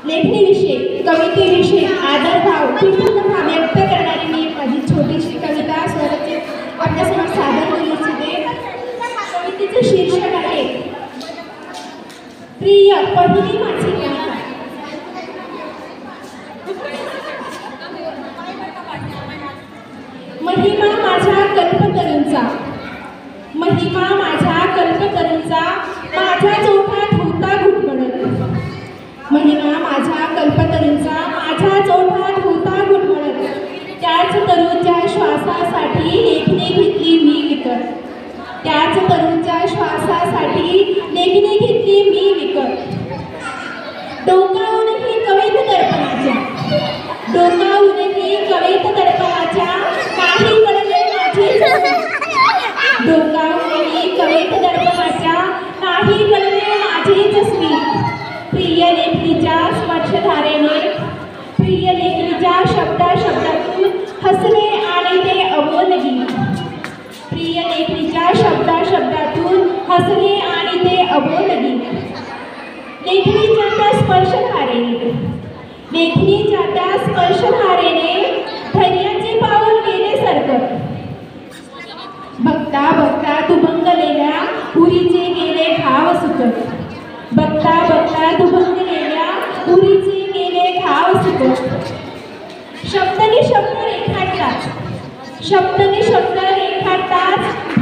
लेखणीविषयी, कवितेविषयी आदरभाव तीव्रता व्यक्त करणारी मी माझी छोटीशी कविता स्वरचित आपल्यासमोर सादर करू इच्छिते. कवितेचं शीर्षक आहे प्रिय पहिली माझी कविता. महिमा माझ्या कल्पतरूंचा, महिमा माझ्या कल्पतरूंचा, माझ्या चोठात होता घुटमळत. महिमा माझ्या कल्पतरूंचा, माझ्या चोठात होता घुटमळत. त्याच तरुणच्या श्वासासाठी लेखणी घेतली मी विकत. त्याच तरुणच्या श्वासासाठी लेखणी घेतली मी विकत. डोकावूनही कवित दर्पणाच्या, डोकावूनही कवित दर्पणाच्या, काही कळले माझे डोकावूनही कवित दर्पणाच्या, काही कळले माझेच स्मित. प्रिय लेखणीच्या स्पर्शधारेने, प्रिय लेखणीच्या शब्दातून हसले आणि ते अबोल गीत. प्रिय लेखणीच्या शब्दातून हसले आणि ते अबोल गीत. लेखणीच्या त्या स्पर्शधारेने, लेखणीच्या त्या स्पर्शधारेने धैर्याचे पाऊल गेले सरकत. बघता बघता दुभंगलेल्या उरीचे गेले घाव सुकत. बघता बघता दुभंगलेल्या उरीचे गेले घाव सुकत. शब्दने शब्द रेखाटतात, शब्दने शब्द रेखाटतात,